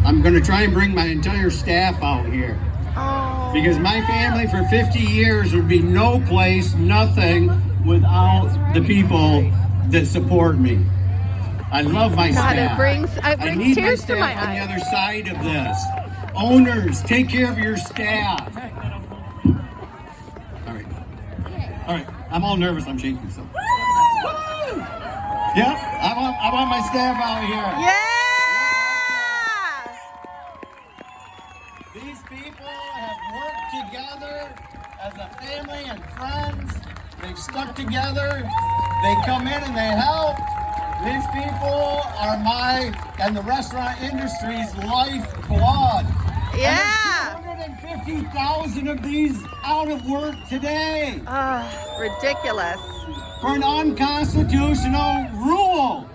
I'm going to try and bring my entire staff out here. Oh. Because my family for 50 years would be no place, nothing, without the people that support me. I love my God, staff. it brings I need my tears to staff my on the eyes. other side of this. Owners, take care of your staff. All right. I'm all nervous. I'm shaking. So. Yep. I want my staff out here. Yeah! These people have worked together as a family and friends. They've stuck together. They come in and they help. These people are and the restaurant industry's lifeblood. Yeah! And there's 250,000 of these out of work today Ridiculous. for an unconstitutional rule.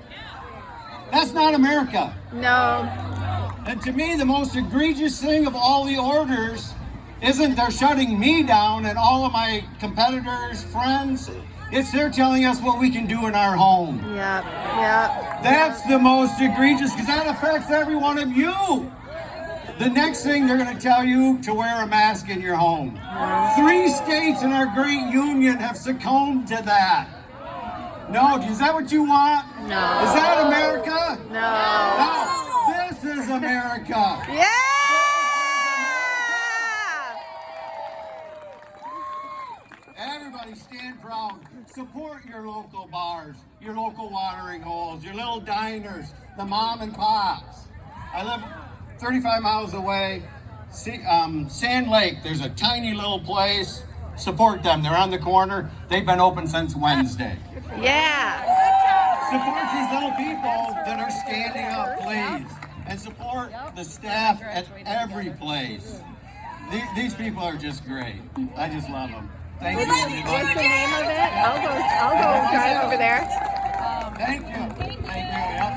That's not America. No. And to me, the most egregious thing of all the orders isn't they're shutting me down and all of my competitors, friends. It's they're telling us what we can do in our home. Yep. Yep. That's the most egregious because that affects every one of you. The next thing they're going to tell you to wear a mask in your home. 3 states in our great union have succumbed to that. No, is that what you want? No. Is that America? No. No, this is America. Yeah! Everybody stand proud. Support your local bars, your local watering holes, your little diners, the mom and pops. I live 35 miles away. Sand Lake, there's a tiny little place. Support them. They're on the corner. They've been open since Wednesday. Yeah! Support these little people that are standing up, please. And support the staff at every place. These people are just great. I just love them. Thank you, What's everybody. the name of it? I'll go drive over there. Thank you. Thank you. Yep.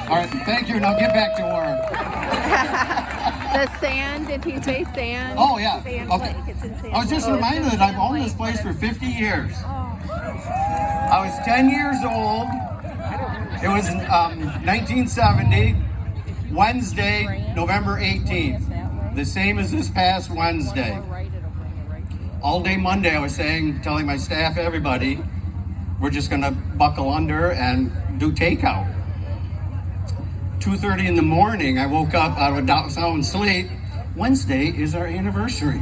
All right, thank you. Now get back to work. The sand, did he say sand? Oh, yeah. Sand Okay. Lake. It's in Sand I was just Lake. reminded that I've owned this place for 50 years. I was 10 years old. It was 1970, Wednesday, November 18th. The same as this past Wednesday. All day Monday, I was telling my staff, everybody, we're just going to buckle under and do takeout. 2:30 in the morning, I woke up out of a sound sleep. Wednesday is our anniversary.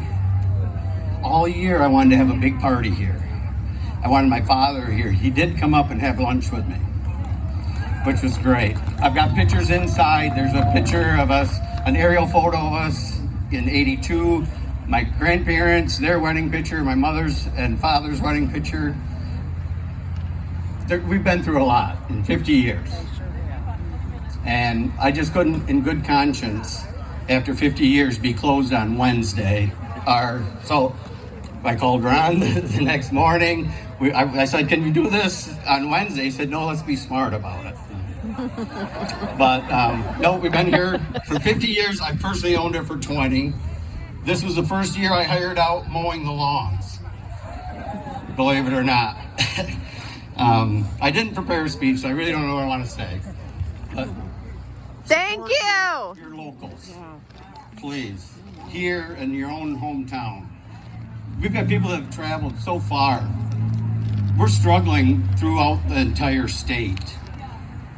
All year, I wanted to have a big party here. I wanted my father here. He did come up and have lunch with me, which was great. I've got pictures inside. There's a picture of us, an aerial photo of us in '82. My grandparents, their wedding picture, my mother's and father's wedding picture. We've been through a lot in 50 years. And I just couldn't, in good conscience, after 50 years, be closed on Wednesday. So I called Ron the next morning. I said, can you do this on Wednesday? He said, no, let's be smart about it. But no, we've been here for 50 years. I personally owned it for 20. This was the first year I hired out mowing the lawns, believe it or not. I didn't prepare a speech, so I really don't know what I want to say. But Thank you! your locals, please, here in your own hometown. We've got people that have traveled so far. We're struggling throughout the entire state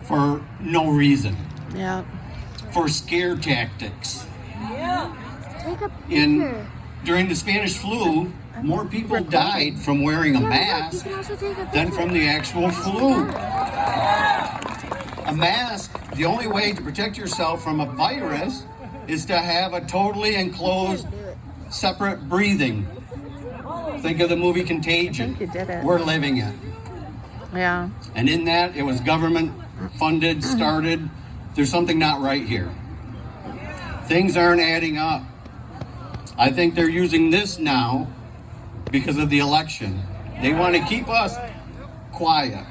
for no reason, Yeah. for scare tactics. Take a picture. During the Spanish flu, more people died from wearing a mask than from the actual flu. A mask, the only way to protect yourself from a virus is to have a totally enclosed, separate breathing. Think of the movie Contagion. I think you did it. We're living it. Yeah. And in that, it was government funded, started. There's something not right here. Things aren't adding up. I think they're using this now because of the election. They want to keep us quiet.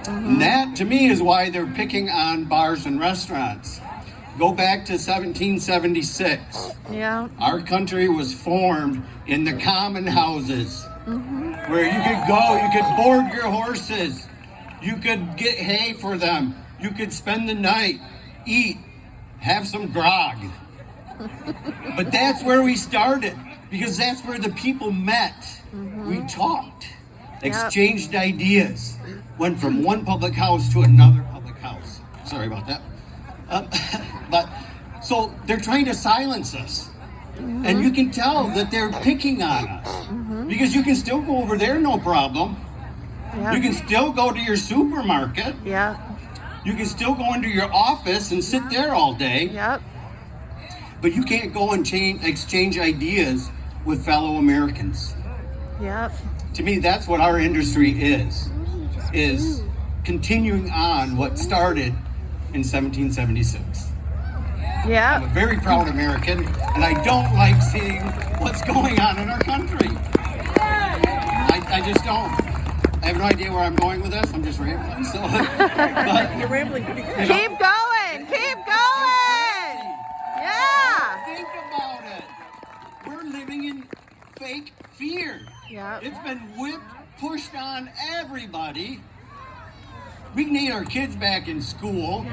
And that, to me, is why they're picking on bars and restaurants. Go back to 1776. Yeah. Our country was formed in the common houses where you could go, you could board your horses, you could get hay for them, you could spend the night, eat, have some grog. But that's where we started, because that's where the people met. We talked, exchanged ideas, went from one public house to another public house. Sorry about that. But so they're trying to silence us. And you can tell that they're picking on us. Because you can still go over there, no problem. Yep. You can still go to your supermarket. Yep. You can still go into your office and sit there all day. Yep. But you can't go and exchange ideas with fellow Americans. Yep. To me, that's what our industry is continuing on what started in 1776. I'm a Yep. very proud American, and I don't like seeing what's going on in our country. I just don't. I have no idea where I'm going with this. I'm just rambling. So, but, You're rambling pretty good. Keep going. Keep going. Yeah. think about it. We're living in fake fear. Yep. It's been pushed on everybody. We need our kids back in school.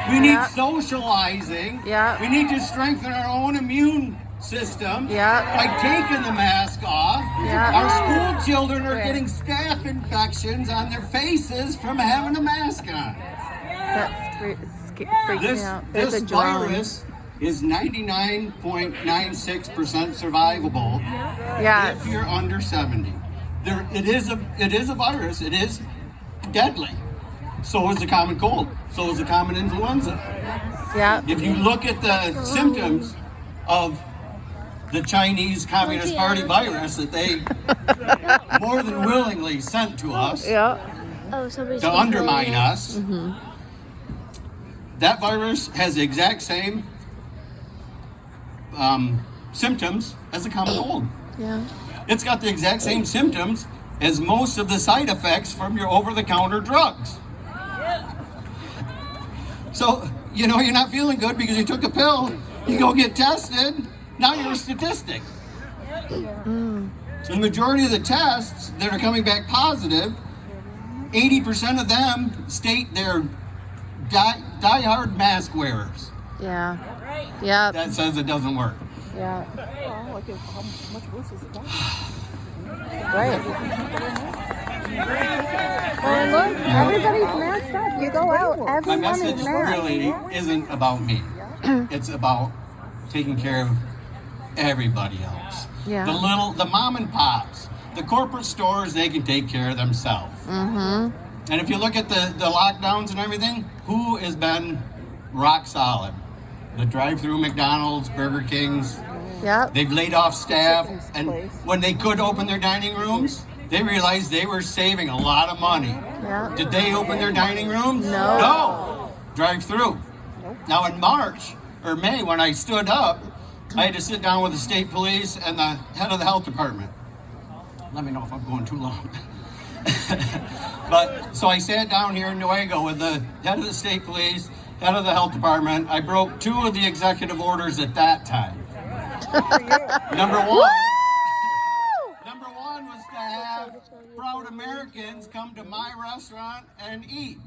We need Yep. socializing. Yep. We need to strengthen our own immune system Yep. by taking the mask off. Yep. Our school children are getting staph infections on their faces from having a mask on. That's freaks me out. There's This a drone. virus is 99.96% survivable Yes. if you're under 70. It is a virus. It is deadly. So is the common cold. So is the common influenza. Yep. If you look at the symptoms of the Chinese Communist Party virus that they more than willingly sent to us Yep. to undermine us, that virus has the exact same symptoms as the common cold. Yeah. It's got the exact same symptoms as most of the side effects from your over-the-counter drugs. So, you're not feeling good because you took a pill, you go get tested, now you're a statistic. The majority of the tests that are coming back positive, 80% of them state they're die-hard mask wearers. Yeah. Yep. That says it doesn't work. Yeah. Well, like, how much worse is it? Right. Well, look, everybody's masked up. You go out, My everyone message is masked. really isn't about me. It's about taking care of everybody else. Yeah. The mom and pops, the corporate stores, they can take care of themselves. And if you look at the lockdowns and everything, who has been rock solid? The drive-through McDonald's, Burger Kings. Yep. They've laid off staff, and when they could open their dining rooms, they realized they were saving a lot of money. Yep. Did they open their dining rooms? No. No. Drive-through. Now in March or May, when I stood up, I had to sit down with the state police and the head of the health department. Let me know if I'm going too long. But so I sat down here in Newaygo with the head of the state police, head of the health department. I broke 2 of the executive orders at that time. Number one was to have proud Americans come to my restaurant and eat.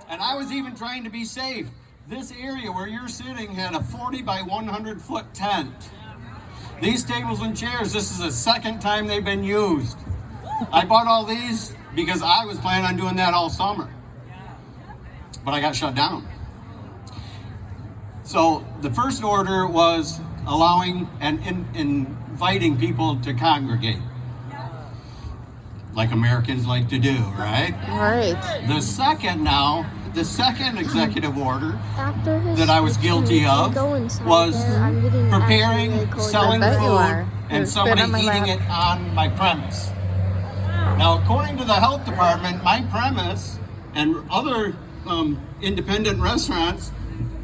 And I was even trying to be safe. This area where you're sitting had a 40 by 100 foot tent. These tables and chairs, this is the second time they've been used. I bought all these because I was planning on doing that all summer. But I got shut down. So the first order was allowing and inviting people to congregate, like Americans like to do, right? Right. The second executive order After that I was guilty of was preparing, selling I bet you food, are. and You're somebody spit on my eating lap. it on my premise. Now, according to the health department, my premise and other independent restaurants,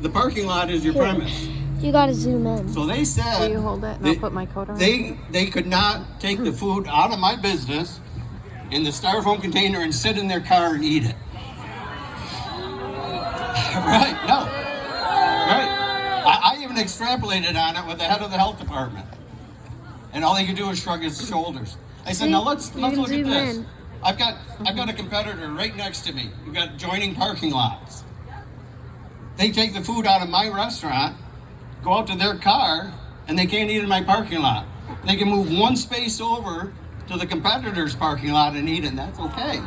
the parking lot is your premise. You gotta zoom in. So they said Will you hold it and I'll put my coat on? they could not take the food out of my business in the styrofoam container and sit in their car and eat it. Right, no. Right. I even extrapolated on it with the head of the health department. And all he could do was shrug his shoulders. I said, now let's can look at zoom this. in. I've got a competitor right next to me. We've got joining parking lots. they take the food out of my restaurant, go out to their car, and they can't eat in my parking lot. They can move one space over to the competitor's parking lot and eat, and that's okay.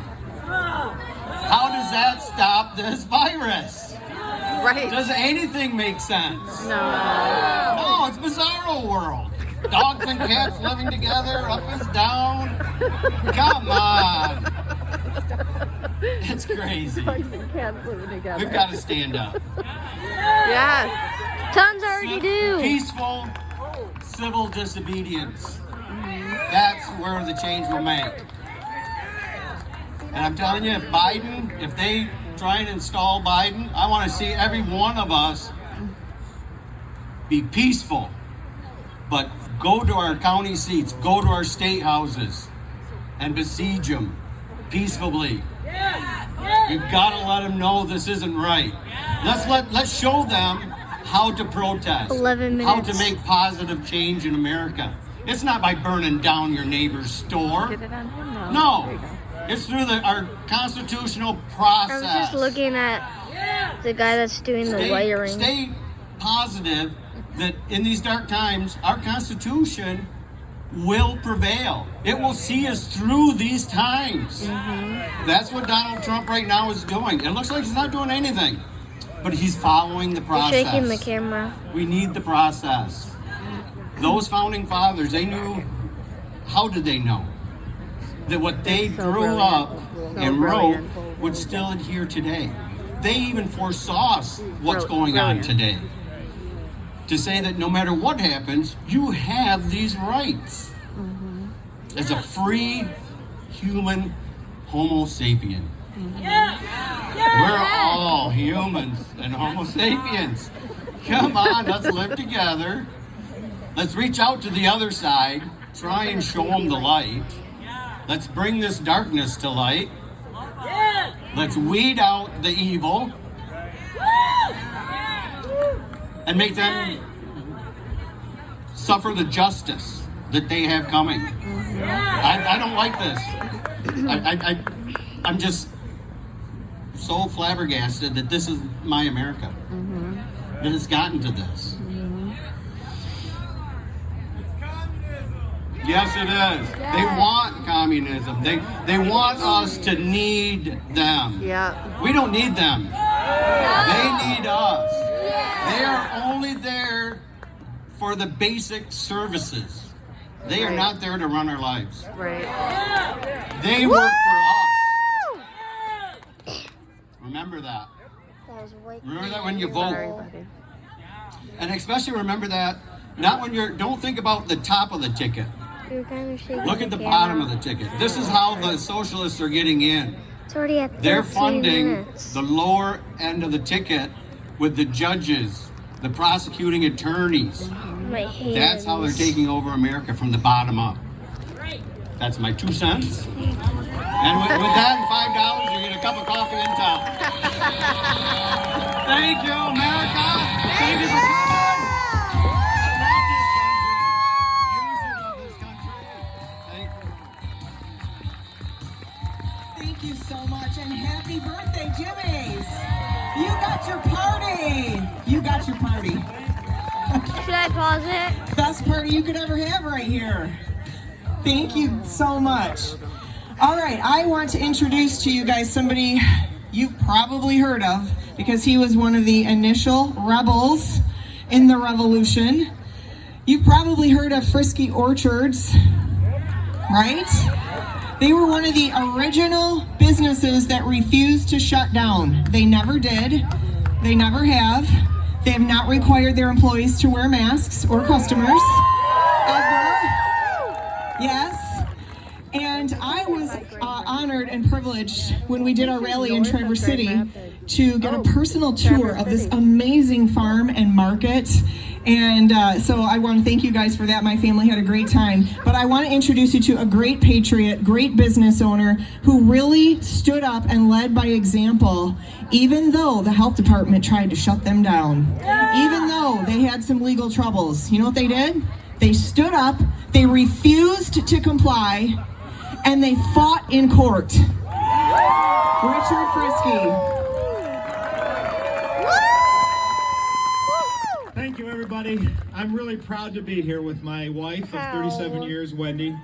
How does that stop this virus? Right. Does anything make sense? No. No, it's bizarro world. Dogs and cats living together, up is down. Come on. It's crazy. Dogs and cats living together. We've got to stand up. Yes. Tons already do. Peaceful, civil disobedience. That's where the change will make. And I'm telling you, if they try and install Biden, I want to see every one of us be peaceful, but go to our county seats, go to our state houses, and besiege them peacefully. We've got to let them know this isn't right. Let's show them how to protest, 11 how to minutes. make positive change in America. It's not by burning down your neighbor's store. Get it on him now. No, There you go. it's through our constitutional I process. was just looking at the guy that's doing the wiring. Stay positive that in these dark times, our Constitution will prevail. It will see us through these times. That's what Donald Trump right now is doing. It looks like he's not doing anything, but he's following the You're process. shaking the camera. We need the process. Those founding fathers, they knew. How did they know that what they So grew brilliant. up So and wrote brilliant. would still adhere today? They even foresaw what's going on Brilliant. today. To say that no matter what happens, you have these rights as a free human Homo sapien. We're all humans and Homo sapiens. Come on, let's live together. Let's reach out to the other side, try and show them the light. Let's bring this darkness to light. Let's weed out the evil and make them suffer the justice that they have coming. I don't like this. I'm just so flabbergasted that this is my America. That it's gotten to this. Yes, it is. They want communism. They want us to need them. Yeah. We don't need them. They need us. They are only there for the basic services. They are not there to run our lives. Right. They work for us. Remember that. That was way Remember that when you Sorry, vote. buddy. And especially remember that not when don't think about the top of the ticket. You're kind of shaking Look at the camera. bottom of the ticket. This is how the socialists are getting in. It's already at 13 They're funding minutes. the lower end of the ticket with the judges, the prosecuting attorneys. My hands. That's how they're taking over America from the bottom up. That's my 2 cents. And with that and $5, you get a cup of coffee in town. Thank you, America. Thank you for coming. I love this country. Users of this country. Thank you. Thank you so much, and happy birthday, Jimmy's. You got your party. You got your party. Should I pause it? Best party you could ever have right here. Thank you so much. All right, I want to introduce to you guys somebody you've probably heard of because he was one of the initial rebels in the revolution. You've probably heard of Frisky Orchards, right? They were one of the original businesses that refused to shut down. They never did. They never have. They have not required their employees to wear masks or customers. Ever. Yes. And I was honored and privileged when we did our rally in Traverse City to get a personal tour of this amazing farm and market. And so I want to thank you guys for that. My family had a great time. But I want to introduce you to a great patriot, great business owner who really stood up and led by example, even though the health department tried to shut them down. Even though they had some legal troubles. You know what they did? They stood up, they refused to comply, and they fought in court. Richard Frisky. Thank you, everybody. I'm really proud to be here with my wife of 37 years, Wendy.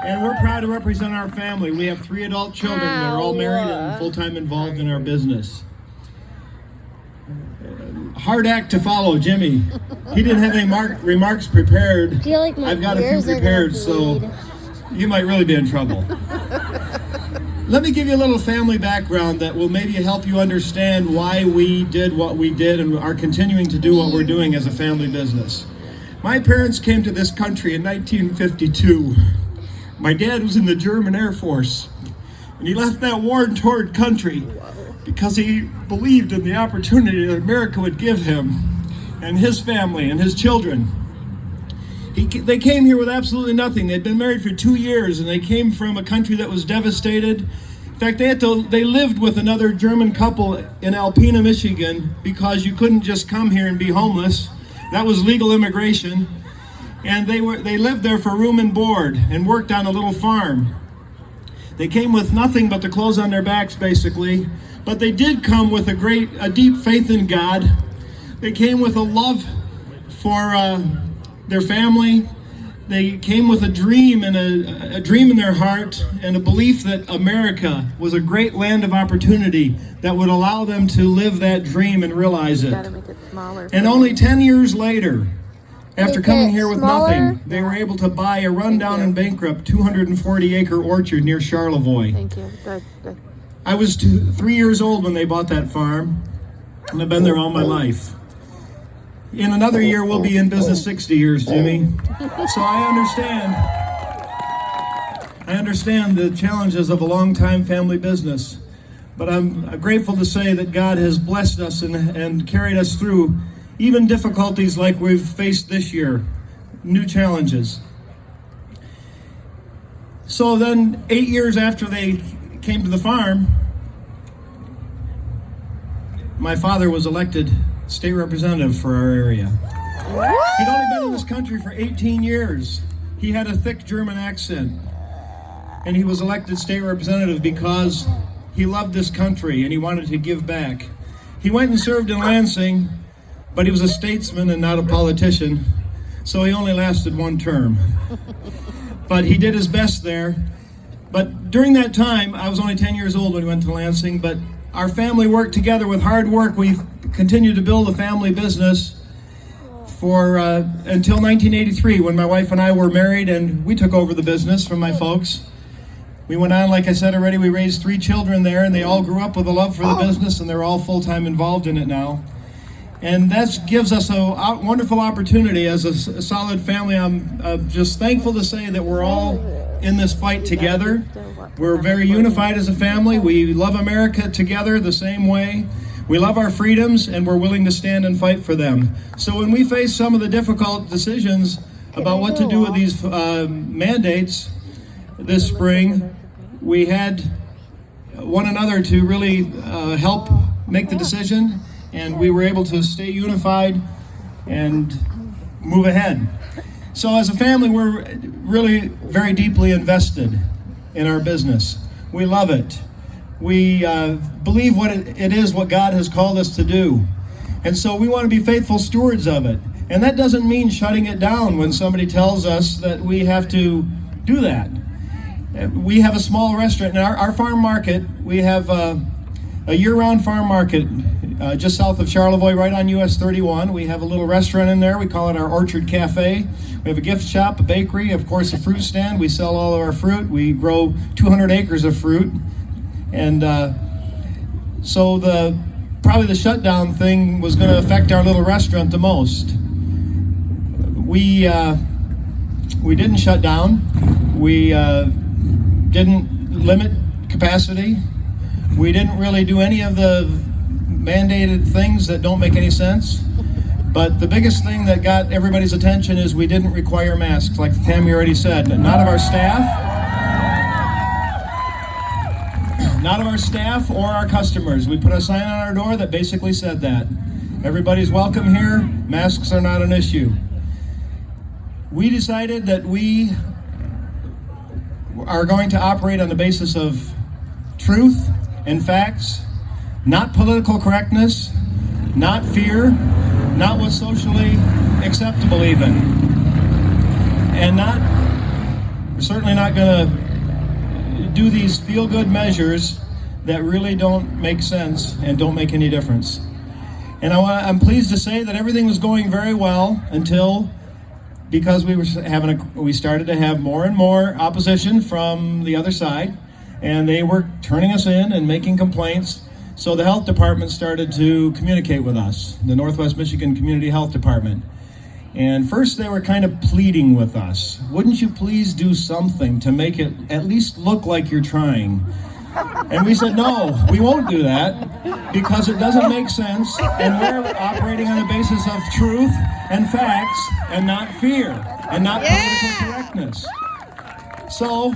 And we're proud to represent our family. We have 3 adult children. They're all married and full-time involved in our business. Hard act to follow, Jimmy. He didn't have any remarks prepared. I feel like my I've got a few ears are prepared, gonna so bleed. you might really be in trouble. Let me give you a little family background that will maybe help you understand why we did what we did and are continuing to do what we're doing as a family business. My parents came to this country in 1952. My dad was in the German Air Force, and he left that war-torn country because he believed in the opportunity that America would give him and his family and his children. They came here with absolutely nothing. They'd been married for 2 years, and they came from a country that was devastated. In fact, they lived with another German couple in Alpena, Michigan, because you couldn't just come here and be homeless. That was legal immigration. And they lived there for room and board and worked on a little farm. They came with nothing but the clothes on their backs, basically. But they did come with a deep faith in God. They came with a love for their family. They came with a dream and a dream in their heart and a belief that America was a great land of opportunity that would allow them to live that dream and realize it. Gotta make it smaller. And only 10 years later, after Make coming it here with smaller? nothing, they were able to buy a rundown and bankrupt 240-acre orchard near Charlevoix. Thank you. Good, good. I was 3 years old when they bought that farm, and I've been there all my life. In another year, we'll be in business 60 years, Jimmy. So I understand the challenges of a long-time family business. But I'm grateful to say that God has blessed us and carried us through even difficulties like we've faced this year, new challenges. So then 8 years after they came to the farm, my father was elected state representative for our area. He'd only been in this country for 18 years. He had a thick German accent, and he was elected state representative because he loved this country and he wanted to give back. He went and served in Lansing, but he was a statesman and not a politician, so he only lasted 1 term. But he did his best there. But during that time, I was only 10 years old when we went to Lansing, but our family worked together with hard work. We continued to build a family business for until 1983, when my wife and I were married and we took over the business from my folks. We went on, like I said already, we raised 3 children there, and they all grew up with a love for the business, and they're all full-time involved in it now. And that gives us a wonderful opportunity as a solid family. I'm just thankful to say that we're all in this fight together. We're very unified as a family. We love America together the same way. We love our freedoms, and we're willing to stand and fight for them. So when we face some of the difficult decisions about what to do with these mandates this spring, we had one another to really help make the decision, and we were able to stay unified and move ahead. So as a family, we're really very deeply invested in our business. We love it. We believe what it is what God has called us to do. And so we want to be faithful stewards of it. And that doesn't mean shutting it down when somebody tells us that we have to do that. We have a small restaurant. In our farm market, we have a year-round farm market just south of Charlevoix, right on US 31. We have a little restaurant in there. We call it our Orchard Cafe. We have a gift shop, a bakery, of course, a fruit stand. We sell all of our fruit. We grow 200 acres of fruit. And so probably the shutdown thing was going to affect our little restaurant the most. We didn't shut down. We didn't limit capacity. We didn't really do any of the mandated things that don't make any sense. But the biggest thing that got everybody's attention is we didn't require masks, like Tammy already said. Not of our staff or our customers. We put a sign on our door that basically said that. Everybody's welcome here. Masks are not an issue. We decided that we are going to operate on the basis of truth and facts, not political correctness, not fear, not what's socially acceptable even. And we're certainly not going to do these feel-good measures that really don't make sense and don't make any difference. And I'm pleased to say that everything was going very well until, because we started to have more and more opposition from the other side, and they were turning us in and making complaints. So the health department started to communicate with us, the Northwest Michigan Community Health Department. And first they were kind of pleading with us. Wouldn't you please do something to make it at least look like you're trying? And we said, no, we won't do that because it doesn't make sense, and we're operating on a basis of truth and facts and not fear and not political correctness. So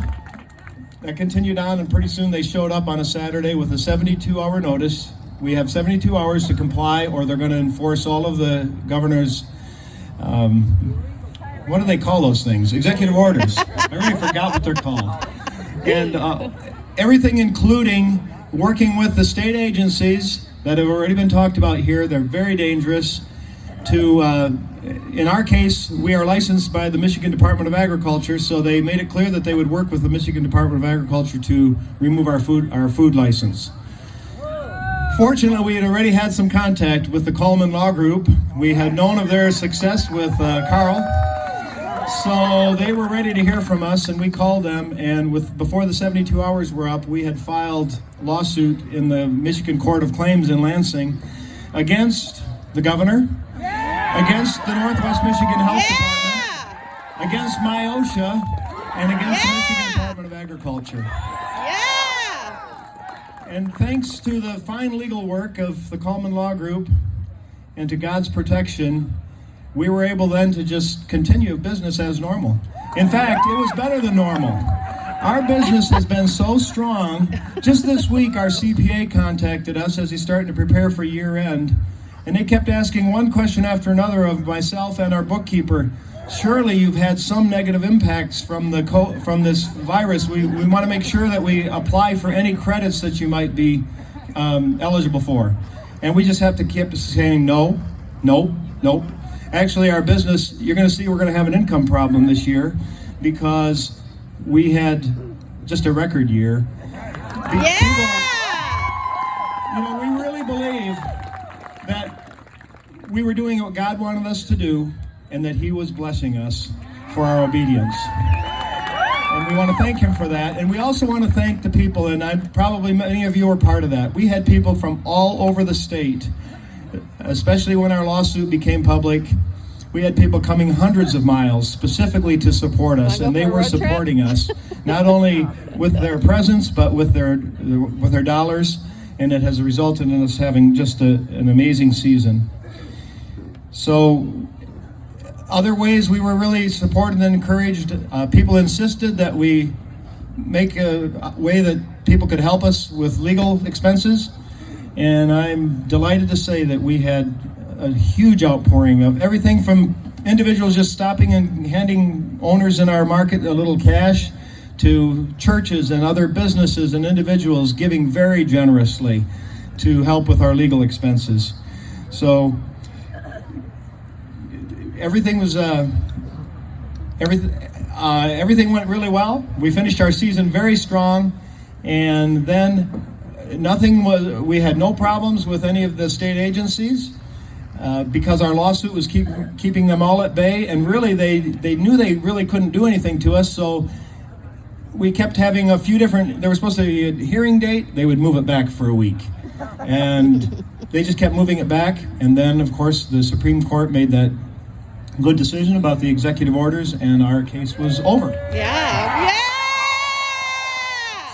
that continued on, and pretty soon they showed up on a Saturday with a 72-hour notice. We have 72 hours to comply, or they're going to enforce all of the governor's, what do they call those things? Executive orders. I already forgot what they're called. And everything including working with the state agencies that have already been talked about here. They're very dangerous. In our case, we are licensed by the Michigan Department of Agriculture, so they made it clear that they would work with the Michigan Department of Agriculture to remove our food license. Fortunately, we had already had some contact with the Coleman Law Group. We had known of their success with Carl, so they were ready to hear from us, and we called them, and before the 72 hours were up, we had filed a lawsuit in the Michigan Court of Claims in Lansing against the governor, against the Northwest Michigan Health Department, against MIOSHA, and against the Michigan Department of Agriculture. And thanks to the fine legal work of the Coleman Law Group and to God's protection, we were able then to just continue business as normal. In fact, it was better than normal. Our business has been so strong. Just this week, our CPA contacted us as he's starting to prepare for year end. And they kept asking one question after another of myself and our bookkeeper. Surely you've had some negative impacts from this virus. We want to make sure that we apply for any credits that you might be eligible for. And we just have to keep saying no, no, nope. Actually, our business, you're going to see we're going to have an income problem this year because we had just a record year. People, we really believe that we were doing what God wanted us to do and that He was blessing us for our obedience. And we want to thank Him for that. And we also want to thank the people, and probably many of you were part of that. We had people from all over the state, especially when our lawsuit became public. We had people coming hundreds of miles specifically to support us, and they were supporting us, not only with their presence, but with their dollars, and it has resulted in us having just an amazing season. So other ways we were really supported and encouraged. People insisted that we make a way that people could help us with legal expenses, and I'm delighted to say that we had a huge outpouring of everything from individuals just stopping and handing owners in our market a little cash to churches and other businesses and individuals giving very generously to help with our legal expenses. So everything went really well. We finished our season very strong, and then we had no problems with any of the state agencies. Because our lawsuit was keeping them all at bay, and really they knew they really couldn't do anything to us, so we kept having a few different, there was supposed to be a hearing date, they would move it back for a week. And they just kept moving it back, and then of course the Supreme Court made that good decision about the executive orders, and our case was over.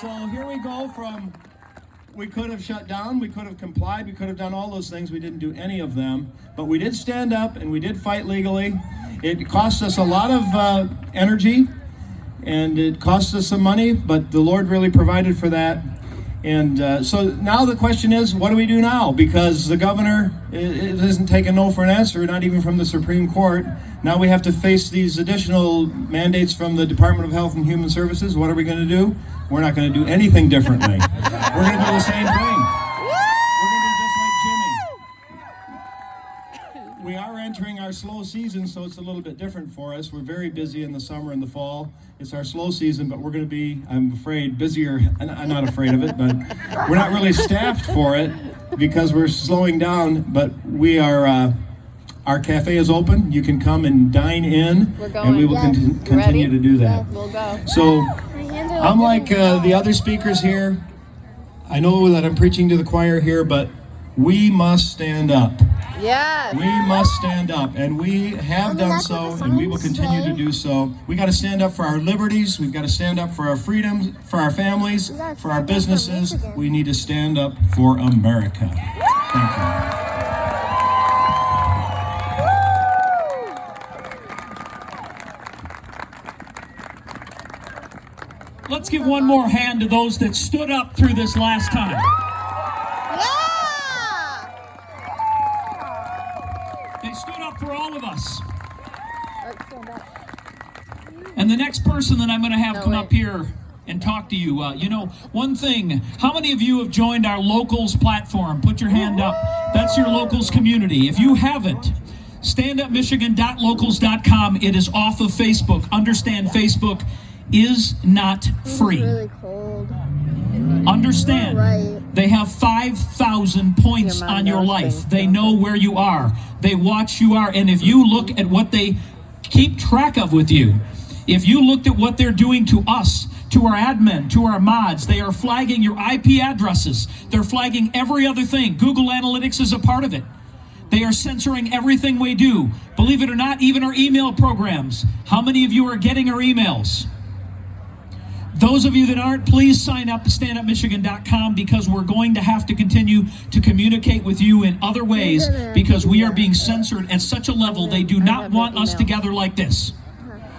So here we go from, we could have shut down, we could have complied, we could have done all those things. We didn't do any of them, but we did stand up and we did fight legally. It cost us a lot of energy, and it cost us some money, but the Lord really provided for that. And so now the question is, what do we do now? Because the governor isn't taking no for an answer, not even from the Supreme Court. Now we have to face these additional mandates from the Department of Health and Human Services. What are we going to do? We're not going to do anything differently. We're going to do the same thing. We're going to do just like Jimmy. We entering our slow season, so it's a little bit different for us. We're very busy in the summer and the fall. It's our slow season, but we're going to be, I'm afraid, busier. I'm not afraid of it, but we're not really staffed for it because we're slowing down. But we are, our cafe is open. You can come and dine in, and we will continue to do that. We'll go. So I'm like the other speakers here. I know that I'm preaching to the choir here, but we must stand up. Yes. We must stand up, and we have done so, and we will continue to do so. We got to stand up for our liberties. We've got to stand up for our freedoms, for our families, for our businesses. We need to stand up for America. Thank you. Let's give one more hand to those that stood up through this last time. They stood up for all of us. And the next person that I'm going to have come up here and talk to you, one thing, how many of you have joined our locals platform? Put your hand up. That's your locals community. If you haven't, standupmichigan.locals.com. It is off of Facebook. Understand, Facebook is not free. Really cold. Understand, Right. they have 5,000 points Your mom on your knows life. things, They don't know where you are. They watch you are. And if you look at what they keep track of with you, if you looked at what they're doing to us, to our admin, to our mods, they are flagging your IP addresses. They're flagging every other thing. Google Analytics is a part of it. They are censoring everything we do. Believe it or not, even our email programs. How many of you are getting our emails? Those of you that aren't, please sign up at standupmichigan.com because we're going to have to continue to communicate with you in other ways because we are being censored at such a level. They do not want us together like this.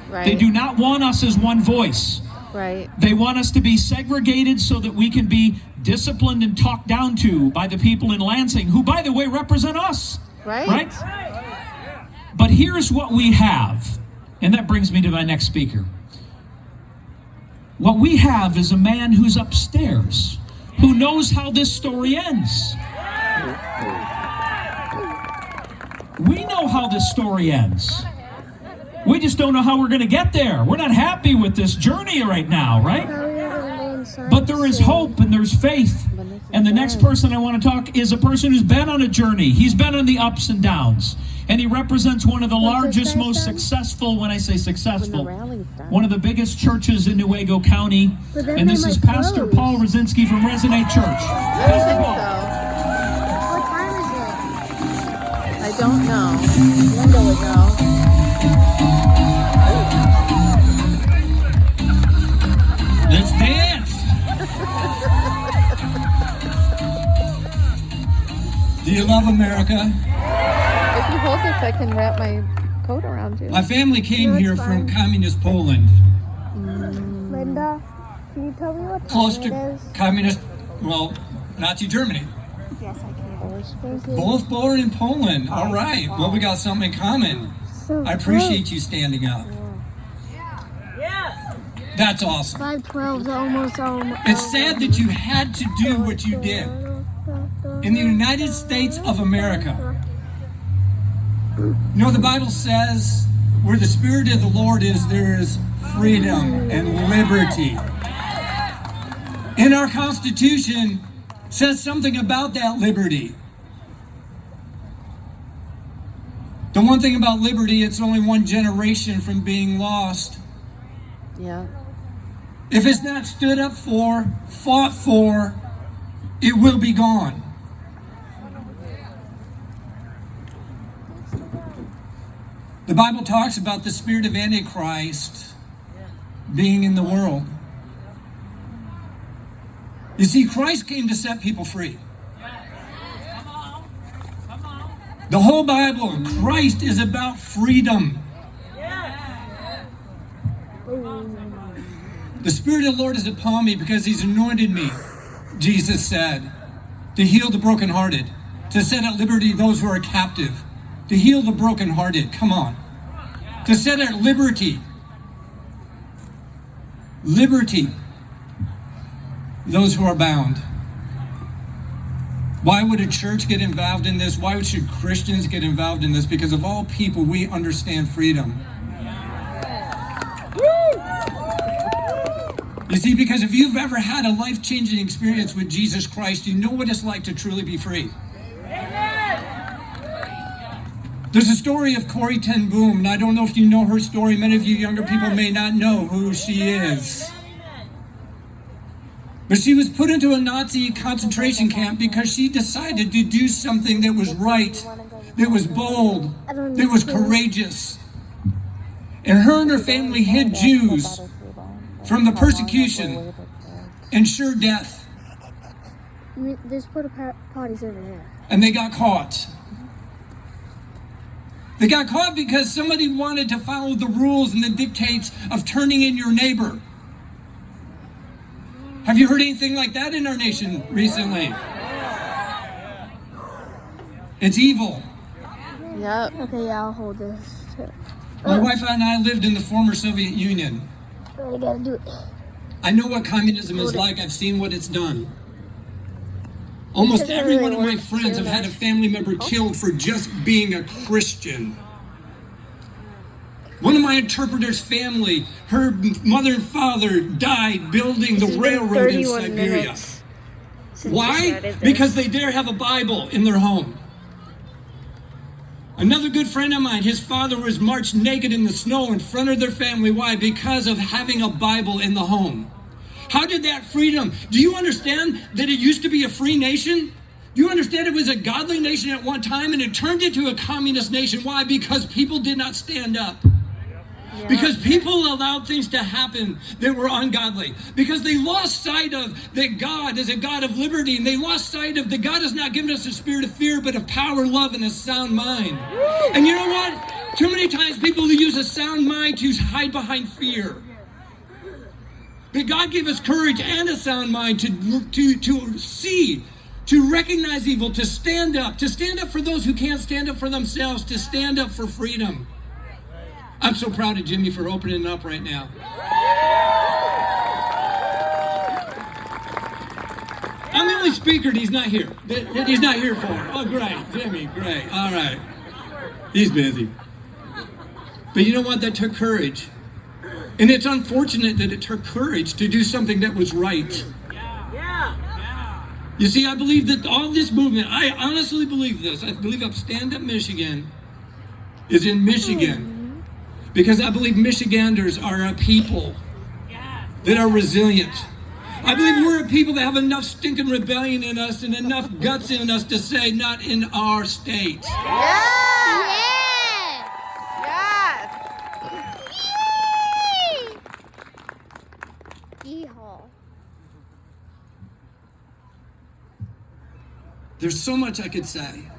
Right. They do not want us as one voice. Right. They want us to be segregated so that we can be disciplined and talked down to by the people in Lansing, who, by the way, represent us. Right. But here's what we have, and that brings me to my next speaker. What we have is a man who's upstairs, who knows how this story ends. We know how this story ends. We just don't know how we're going to get there. We're not happy with this journey right now, right? But there is hope and there's faith. And the next person I want to talk is a person who's been on a journey. He's been on the ups and downs. And he represents one of the largest, most successful, when I say successful, one of the biggest churches in Newaygo County. And this is Pastor Paul Rosinski from Resonate Church. Pastor Paul. What time is it? I don't know. Linda would know. Let's dance. Do you love America? If you hold this, I can wrap my coat around you. My family came here from communist Poland, Linda, can you tell me what time close it to is? communist, well, Nazi Germany. Yes, I can. Thank you. Both born in Poland. All right. Well, we got something in common. So I appreciate you standing up. That's awesome. 512's almost It's sad that you had to do what you did. In the United States of America, you know, the Bible says, where the Spirit of the Lord is, there is freedom and liberty. And our Constitution says something about that liberty. The one thing about liberty, it's only one generation from being lost. Yeah. If it's not stood up for, fought for, it will be gone. The Bible talks about the spirit of Antichrist being in the world. You see, Christ came to set people free. The whole Bible, Christ is about freedom. The Spirit of the Lord is upon me because He's anointed me, Jesus said, to heal the brokenhearted, to set at liberty those who are captive, to heal the brokenhearted. Come on. To set at liberty those who are bound. Why would a church get involved in this? Why should Christians get involved in this? Because of all people, we understand freedom. You see, because if you've ever had a life-changing experience with Jesus Christ, you know what it's like to truly be free. There's a story of Corrie ten Boom, and I don't know if you know her story. Many of you younger people may not know who she is. But she was put into a Nazi concentration camp because she decided to do something that was right, that was bold, that was courageous. And her and her family hid Jews from the persecution and sure death. There's porta potties over there. And they got caught. They got caught because somebody wanted to follow the rules and the dictates of turning in your neighbor. Have you heard anything like that in our nation recently? It's evil. Yep. Okay, yeah, I'll hold this. My wife and I lived in the former Soviet Union. I gotta do it. I know what communism is like. I've seen what it's done. Almost every one of my friends have had a family member killed for just being a Christian. One of my interpreter's family, her mother and father died building the railroad in Siberia. Why? Because they dare have a Bible in their home. Another good friend of mine, his father was marched naked in the snow in front of their family. Why? Because of having a Bible in the home. How did that freedom? Do you understand that it used to be a free nation? Do you understand it was a godly nation at one time and it turned into a communist nation? Why? Because people did not stand up. Yeah. Because people allowed things to happen that were ungodly. Because they lost sight of that God is a God of liberty. And they lost sight of that God has not given us a spirit of fear, but of power, love, and a sound mind. And you know what? Too many times people use a sound mind to hide behind fear. But God gave us courage and a sound mind to see, to recognize evil, to stand up for those who can't stand up for themselves, to stand up for freedom. I'm so proud of Jimmy for opening up right now. I'm the only speaker and he's not here. That he's not here for. Oh, great. Jimmy, great. All right. He's busy. But you know what? That took courage. And it's unfortunate that it took courage to do something that was right. You see, I believe that all this movement, I honestly believe this. I believe Stand Up Michigan is in Michigan. Because I believe Michiganders are a people that are resilient. I believe we're a people that have enough stinking rebellion in us and enough guts in us to say, not in our state. There's so much I could say.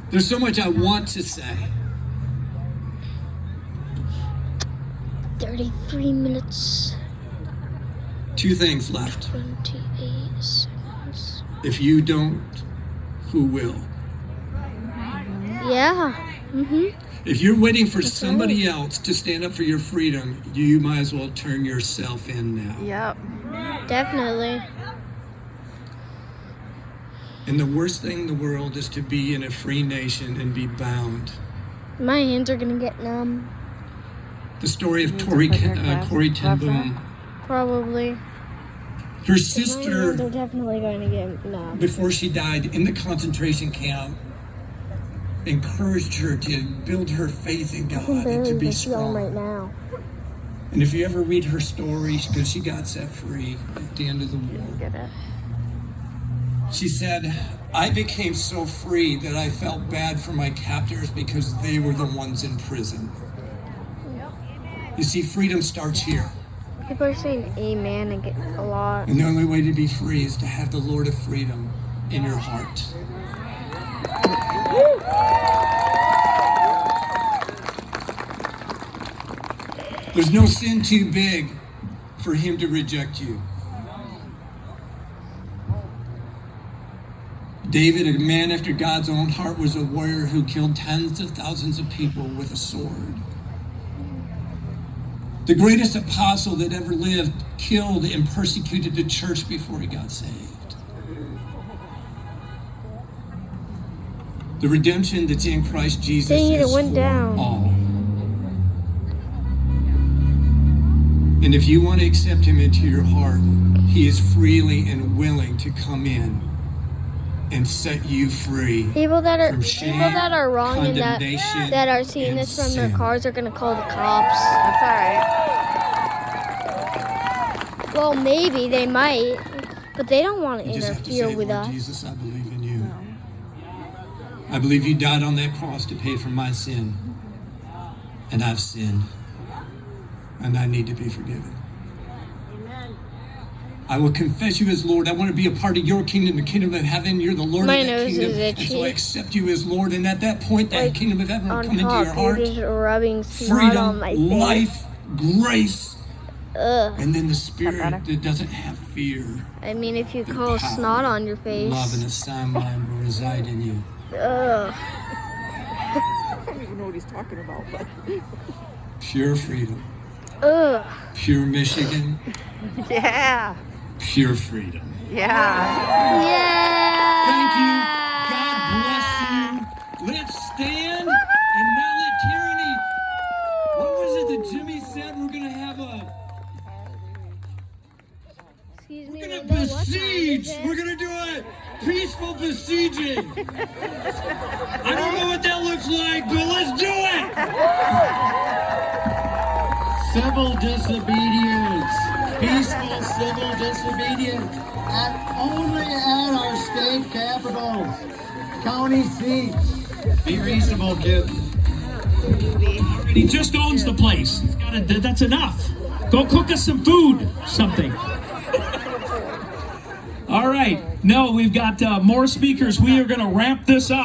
There's so much I want to say. 33 minutes. 2 things left. 28 seconds. If you don't, who will? Yeah. If you're waiting for somebody else to stand up for your freedom, you might as well turn yourself in now. Yep. Definitely. And the worst thing in the world is to be in a free nation and be bound. My hands are gonna get numb. The story of Corrie ten Boom. Probably. Her My sister, hands are definitely going to get numb. before she died in the concentration camp, encouraged her to build her faith in God and to be strong. Right now. And if you ever read her story, because she got set free at the end of the war, Get it. she said, I became so free that I felt bad for my captors because they were the ones in prison. You see, freedom starts here. People are saying amen and get a lot. And the only way to be free is to have the Lord of freedom in your heart. There's no sin too big for him to reject you. David, a man after God's own heart, was a warrior who killed tens of thousands of people with a sword. The greatest apostle that ever lived killed and persecuted the church before he got saved. The redemption that's in Christ Jesus Dang it, it is went for down. all. And if you want to accept him into your heart, he is freely and willing to come in and set you free. People that are from shame, wrong and condemnation, that are seeing and this from their sin. cars are gonna call the cops. That's alright. Well, maybe they might, but they don't want to You just have to interfere say, with Lord us. Jesus, I believe in you. I believe you died on that cross to pay for my sin. And I've sinned. And I need to be forgiven. I will confess you as Lord. I want to be a part of your kingdom, the kingdom of heaven. You're the Lord My of that nose kingdom. is And so I itchy. accept you as Lord. And at that point, that Like, kingdom of heaven will On come into top, your heart. you're just rubbing snot on my Freedom, face. life, grace, Ugh. and then the spirit that doesn't have fear. I mean, if you The call power, snot on your face. Love and a sound mind will reside in you. Ugh. I don't even know what he's talking about, but. Pure freedom. Ugh. Pure Michigan. Yeah. Pure freedom. Yeah. Yeah. Thank you. God bless you. Let's stand and not let tyranny. What was it that Jimmy said? We're going to have a. Excuse me. We're going to Linda, what time is besiege. it? We're going to do a peaceful besieging. I don't know what that looks like, but let's do it. Civil disobedience, peaceful civil disobedience, only at our state capitals, county seats. Be reasonable, kids. He just owns the place. He's gotta, that's enough. Go cook us some food, something. All right. No, we've got more speakers. We are going to wrap this up.